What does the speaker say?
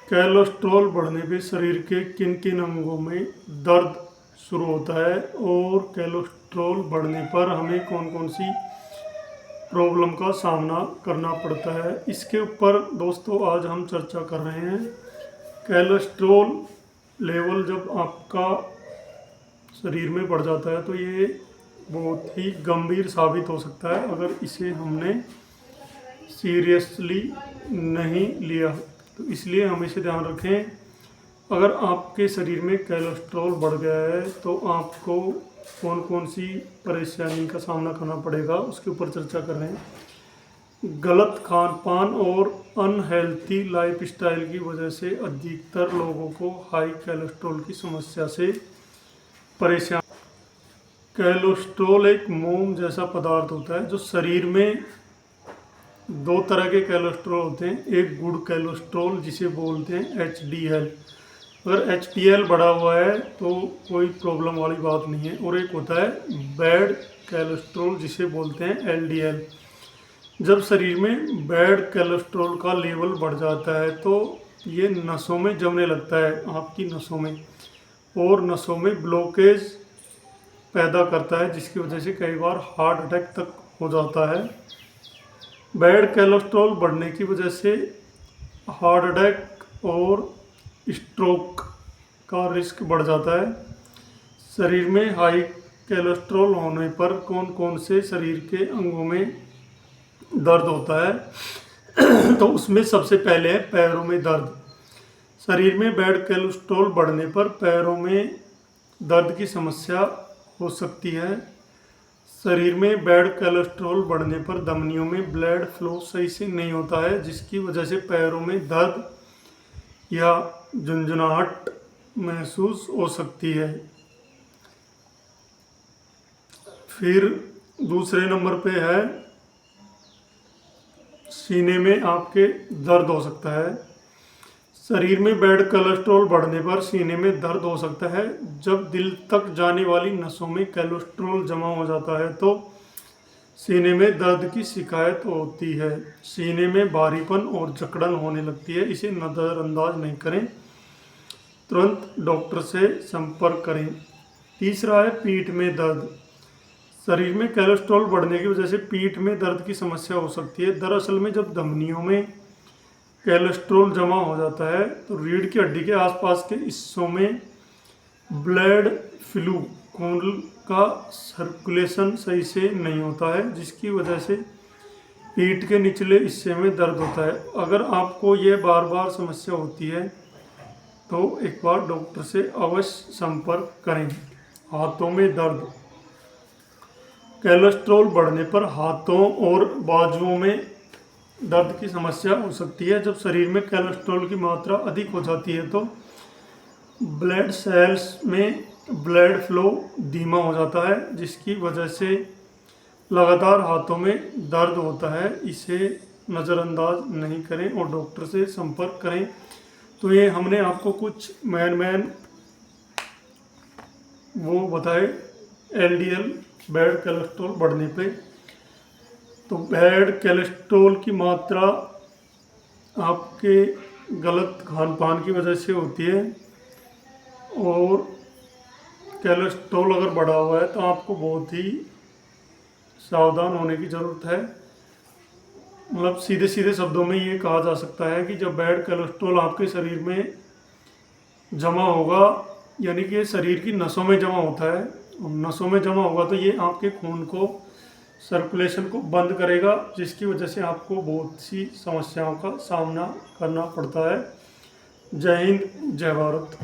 Cholesterol बढ़ने पे शरीर के किन किन अंगों में दर्द शुरू होता है और कोलेस्ट्रॉल बढ़ने पर हमें कौन कौन सी प्रॉब्लम का सामना करना पड़ता है, इसके ऊपर दोस्तों आज हम चर्चा कर रहे हैं। कोलेस्ट्रॉल लेवल जब आपका शरीर में बढ़ जाता है तो ये बहुत ही गंभीर साबित हो सकता है अगर इसे हमने सीरियसली नहीं लिया। तो इसलिए हमेशा ध्यान रखें, अगर आपके शरीर में कोलेस्ट्रॉल बढ़ गया है तो आपको कौन कौन सी परेशानी का सामना करना पड़ेगा उसके ऊपर चर्चा कर रहे हैं। गलत खान पान और अनहेल्थी लाइफस्टाइल की वजह से अधिकतर लोगों को हाई कोलेस्ट्रॉल की समस्या से परेशान। कोलेस्ट्रॉल एक मोम जैसा पदार्थ होता है जो शरीर में दो तरह के कोलेस्ट्रॉल होते हैं। एक गुड कोलेस्ट्रॉल जिसे बोलते हैं HDL, अगर HDL बढ़ा हुआ है तो कोई प्रॉब्लम वाली बात नहीं है, और एक होता है बैड कोलेस्ट्रॉल जिसे बोलते हैं LDL। जब शरीर में बैड कोलेस्ट्रॉल का लेवल बढ़ जाता है तो ये नसों में जमने लगता है, आपकी नसों में, और नसों में ब्लॉकेज पैदा करता है जिसकी वजह से कई बार हार्ट अटैक तक हो जाता है। बैड कोलेस्ट्रॉल बढ़ने की वजह से हार्ट अटैक और स्ट्रोक का रिस्क बढ़ जाता है। शरीर में हाई कोलेस्ट्रॉल होने पर कौन कौन से शरीर के अंगों में दर्द होता है तो उसमें सबसे पहले है पैरों में दर्द। शरीर में बैड कोलेस्ट्रॉल बढ़ने पर पैरों में दर्द की समस्या हो सकती है। शरीर में बैड कोलेस्ट्रॉल बढ़ने पर धमनियों में ब्लड फ्लो सही से नहीं होता है जिसकी वजह से पैरों में दर्द या झुंझुनाहट महसूस हो सकती है। फिर दूसरे नंबर पे है सीने में आपके दर्द हो सकता है। शरीर में बैड कोलेस्ट्रॉल बढ़ने पर सीने में दर्द हो सकता है। जब दिल तक जाने वाली नसों में कोलेस्ट्रॉल जमा हो जाता है तो सीने में दर्द की शिकायत होती है। सीने में भारीपन और जकड़न होने लगती है, इसे नज़रअंदाज नहीं करें, तुरंत डॉक्टर से संपर्क करें। तीसरा है पीठ में दर्द। शरीर में कोलेस्ट्रॉल बढ़ने की वजह से पीठ में दर्द की समस्या हो सकती है। दरअसल में जब धमनियों में कोलेस्ट्रॉल जमा हो जाता है तो रीढ़ की हड्डी के आसपास के हिस्सों में ब्लड फ्लू, खून का सर्कुलेशन सही से नहीं होता है जिसकी वजह से पीठ के निचले हिस्से में दर्द होता है। अगर आपको ये बार बार समस्या होती है तो एक बार डॉक्टर से अवश्य संपर्क करें। हाथों में दर्द। कोलेस्ट्रॉल बढ़ने पर हाथों और बाजुओं में दर्द की समस्या हो सकती है। जब शरीर में कोलेस्ट्रॉल की मात्रा अधिक हो जाती है तो ब्लड सेल्स में ब्लड फ्लो धीमा हो जाता है जिसकी वजह से लगातार हाथों में दर्द होता है। इसे नज़रअंदाज नहीं करें और डॉक्टर से संपर्क करें। तो ये हमने आपको कुछ मेन वो बताए LDL बैड कोलेस्ट्रॉल बढ़ने पे। तो बैड कोलेस्ट्रॉल की मात्रा आपके गलत खान पान की वजह से होती है, और कोलेस्ट्रॉल अगर बढ़ा हुआ है तो आपको बहुत ही सावधान होने की ज़रूरत है। मतलब सीधे सीधे शब्दों में ये कहा जा सकता है कि जब बैड कोलेस्ट्रॉल आपके शरीर में जमा होगा, यानी कि शरीर की नसों में जमा होता है, और नसों में जमा होगा तो ये आपके खून को, सर्कुलेशन को बंद करेगा जिसकी वजह से आपको बहुत सी समस्याओं का सामना करना पड़ता है। जय हिंद, जय भारत।